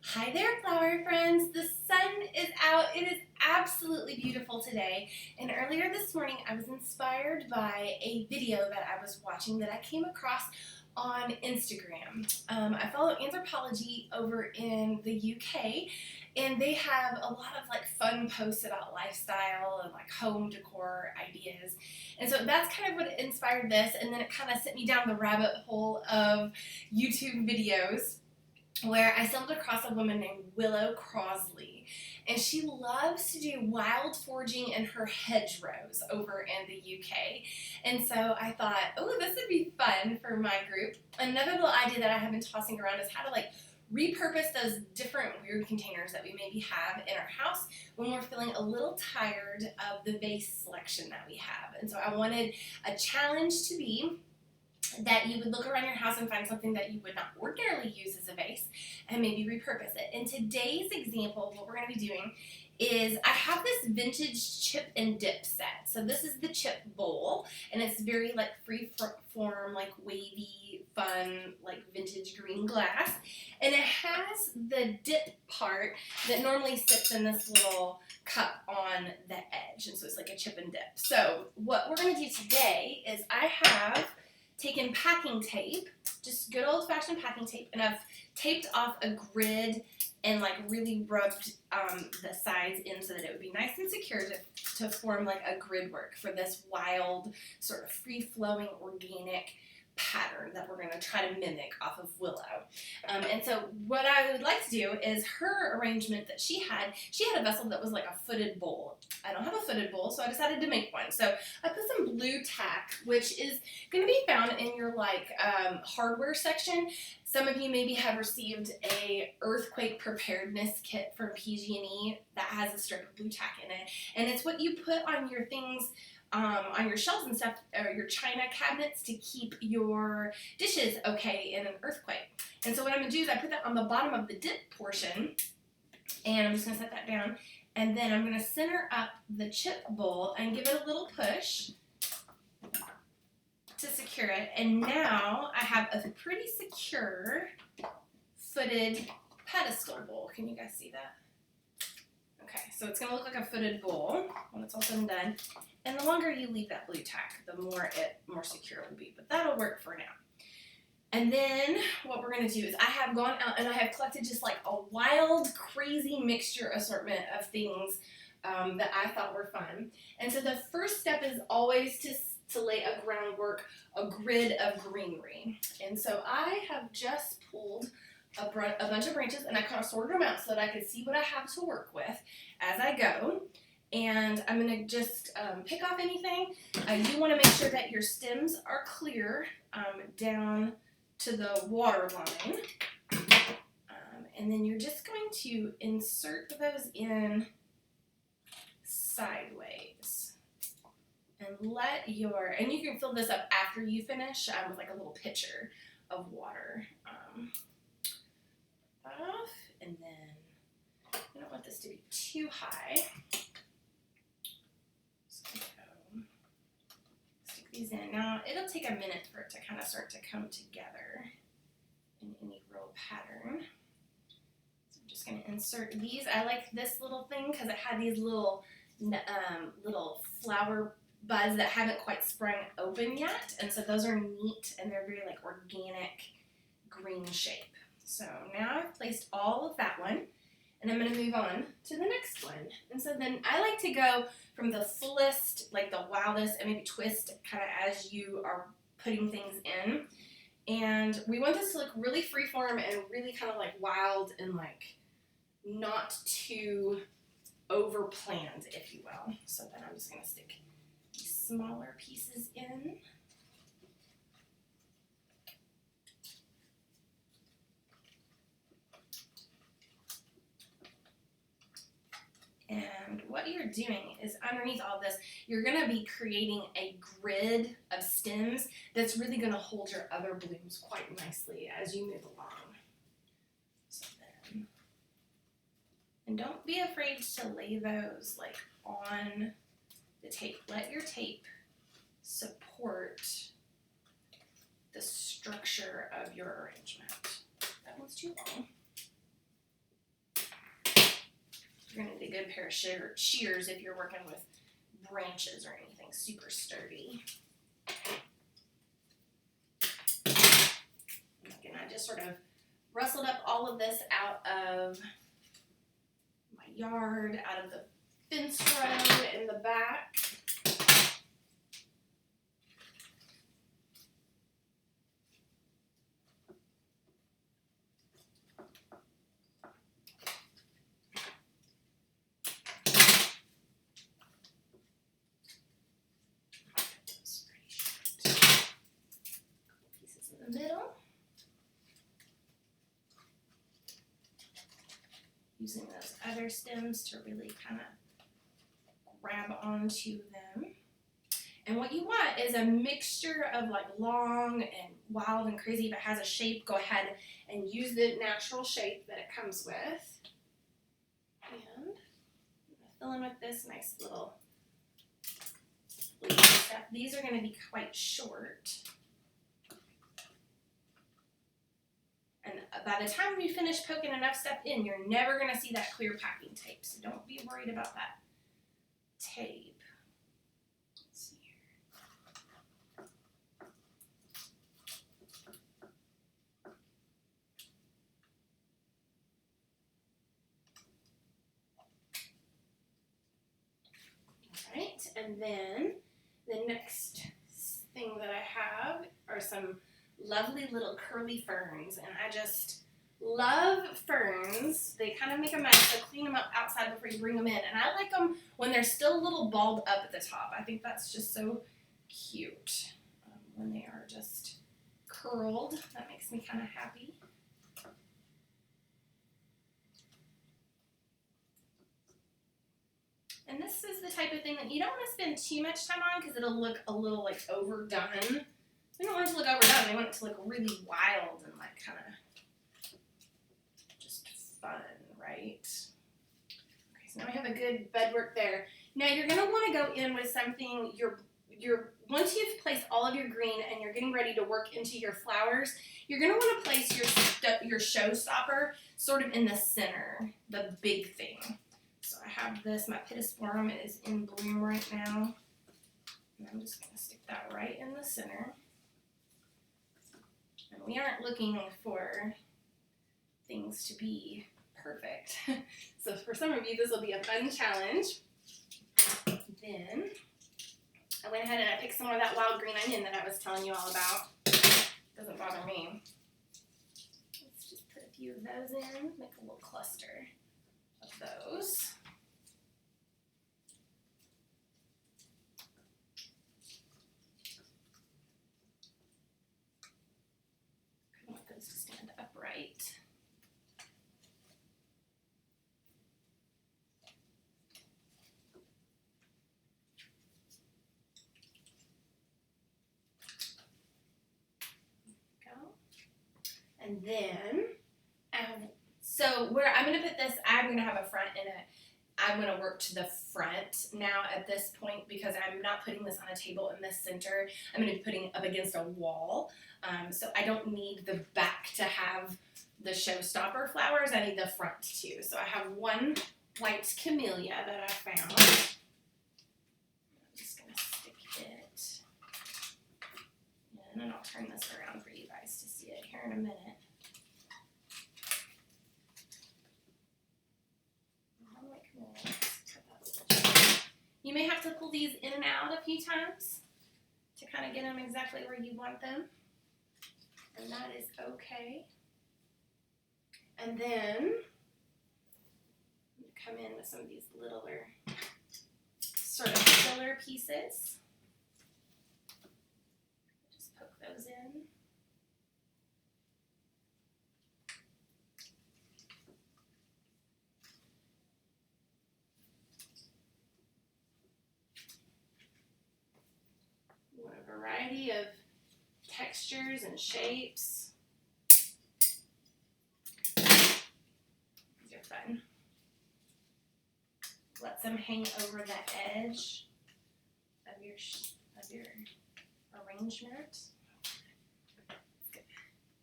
Hi there, flower friends. The sun is out. It is absolutely beautiful today. And earlier this morning, I was inspired by a video that I was watching that I came across on Instagram. I follow Anthropology over in the UK, and they have a lot of fun posts about lifestyle and home decor ideas. And so that's kind of what inspired this, and then it kind of sent me down the rabbit hole of YouTube videos where I stumbled across a woman named Willow Crosley, and she loves to do wild foraging in her hedgerows over in the UK. And so I thought, oh, this would be fun for my group. Another little idea that I have been tossing around is how to repurpose those different weird containers that we maybe have in our house when we're feeling a little tired of the vase selection that we have. And so I wanted a challenge to be that you would look around your house and find something that you would not ordinarily use as a vase and maybe repurpose it. In today's example, what we're going to be doing is I have this vintage chip and dip set. So this is the chip bowl, and it's very free form, wavy, fun, vintage green glass. And it has the dip part that normally sits in this little cup on the edge. And so it's like a chip and dip. So what we're going to do today is I have taken packing tape, just good old-fashioned packing tape, and I've taped off a grid and really rubbed the sides in so that it would be nice and secure to form a grid work for this wild, sort of free-flowing, organic pattern that we're going to try to mimic off of Willow. And so what I would like to do is her arrangement that she had a vessel that was like a footed bowl. I don't have a footed bowl, so I decided to make one. So I put some blue tack, which is going to be found in your hardware section. Some of you maybe have received a earthquake preparedness kit from PG&E that has a strip of blue tack in it, and it's what you put on your things on your shelves and stuff, or your china cabinets, to keep your dishes okay in an earthquake. And so what I'm going to do is I put that on the bottom of the dip portion, and I'm just going to set that down, and then I'm going to center up the chip bowl and give it a little push to secure it. And now I have a pretty secure footed pedestal bowl. Can you guys see that? Okay, so it's going to look like a footed bowl when it's all said and done. And the longer you leave that blue tack, the more secure it will be. But that'll work for now. And then what we're going to do is I have gone out and I have collected just a wild, crazy mixture assortment of things that I thought were fun. And so the first step is always to lay a groundwork, a grid of greenery. And so I have just pulled a bunch of branches, and I kind of sorted them out so that I could see what I have to work with as I go. And I'm going to just pick off anything. You want to make sure that your stems are clear down to the water line. And then you're just going to insert those in sideways. And and you can fill this up after you finish with a little pitcher of water. Off, and then I don't want this to be too high. Stick these in. Now, it'll take a minute for it to kind of start to come together in any real pattern. So I'm just going to insert these. I like this little thing because it had these little flower buds that haven't quite sprung open yet. And so those are neat, and they're very organic green shape. So now I've placed all of that one, and I'm going to move on to the next one. And so then I like to go from the fullest, the wildest, and maybe twist kind of as you are putting things in. And we want this to look really freeform and really kind of wild and not too over-planned, if you will. So then I'm just going to stick these smaller pieces in. And what you're doing is underneath all this, you're going to be creating a grid of stems that's really going to hold your other blooms quite nicely as you move along. So then, and don't be afraid to lay those on the tape. Let your tape support the structure of your arrangement. That one's too long. good pair of shears if you're working with branches or anything super sturdy. And I just sort of rustled up all of this out of my yard, out of the fence row in the back. Pieces in the middle. Using those other stems to really kind of grab onto them. And what you want is a mixture of like long and wild and crazy. If it has a shape, go ahead and use the natural shape that it comes with. And I'm going to fill in with this nice little stuff. These are going to be quite short. And by the time you finish poking enough stuff in, you're never going to see that clear packing tape. So don't be worried about that tape. Let's see here. All right, and then the next thing that I have are some lovely little curly ferns, and I just love ferns. They kind of make a mess, so clean them up outside before you bring them in. And I like them when they're still a little balled up at the top. I think that's just so cute when they are just curled. That makes me kind of happy. And this is the type of thing that you don't want to spend too much time on because it'll look a little like overdone. We don't want it to look overdone. We want it to look really wild and like kind of just fun, right? Okay, so now we have a good bedwork there. Now you're going to want to go in with something, once you've placed all of your green and you're getting ready to work into your flowers, you're going to want to place your showstopper sort of in the center, the big thing. So I have this, my pittosporum is in bloom right now. And I'm just going to stick that right in the center. And we aren't looking for things to be perfect. So for some of you, this will be a fun challenge. Then I went ahead and I picked some of that wild green onion that I was telling you all about. Doesn't bother me. Let's just put a few of those in, make a little cluster of those. I want those to stand upright. And then, so where I'm going to put this, I'm going to have a front in it. I'm going to work to the front now at this point because I'm not putting this on a table in the center. I'm going to be putting it up against a wall. So I don't need the back to have the showstopper flowers. I need the front too. So I have one white camellia that I found. I'm just going to stick it in, and I'll turn this around for you guys to see it here in a minute. You may have to pull these in and out a few times to kind of get them exactly where you want them, and that is okay. And then come in with some of these littler sort of filler pieces. Just poke those in. Variety of textures and shapes. These are fun. Let them hang over the edge of your arrangement.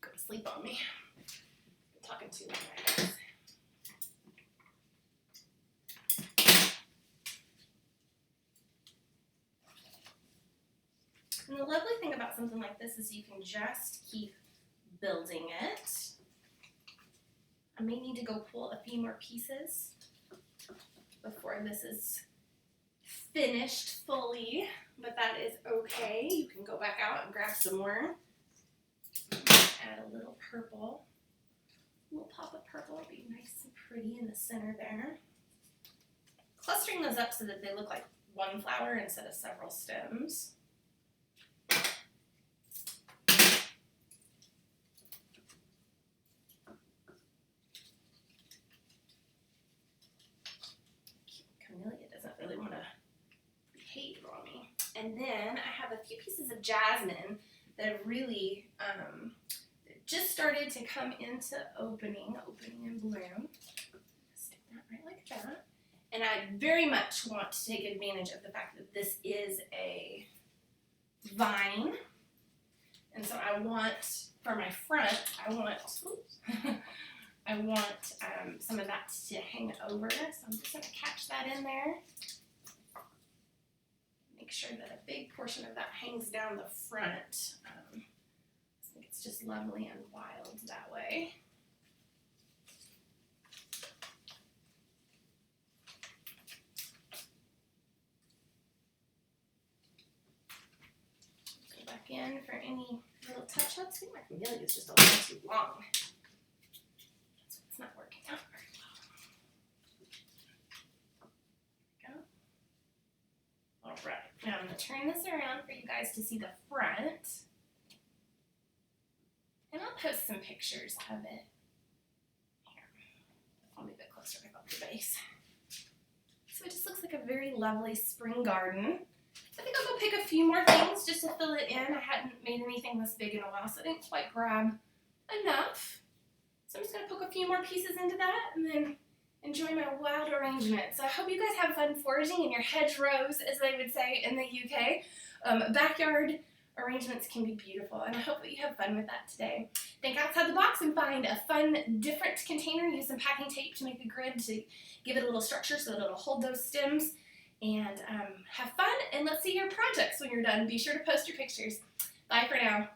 Go to sleep on me. I'm talking too long, guys. something like this is you can just keep building it. I may need to go pull a few more pieces before this is finished fully, but that is okay. You can go back out and grab some more. Add a little purple. A little pop of purple would be nice and pretty in the center there. Clustering those up so that they look like one flower instead of several stems. Camellia doesn't really want to behave on me. And then I have a few pieces of jasmine that have really just started to come into opening and bloom. Stick that right like that. And I very much want to take advantage of the fact that this is a vine. And so I want, for my front, I want some of that to hang over. So I'm just going to catch that in there. Make sure that a big portion of that hangs down the front. I think it's just lovely and wild that way. Go back in for any little touch-ups. I think my camellia is just a little too long. So it's not working out very well. There we go. All right, now I'm going to turn this around for you guys to see the front. And I'll post some pictures of it. Here, I'll move it closer up the base. So it just looks like a very lovely spring garden. I think I'll go pick a few more things just to fill it in. I hadn't made anything this big in a while, so I didn't quite grab enough. So I'm just going to poke a few more pieces into that and then enjoy my wild arrangement. So I hope you guys have fun foraging in your hedgerows, as they would say in the UK. Backyard arrangements can be beautiful, and I hope that you have fun with that today. Think outside the box and find a fun, different container. Use some packing tape to make a grid to give it a little structure so that it'll hold those stems. And have fun, and let's see your projects when you're done. Be sure to post your pictures. Bye for now.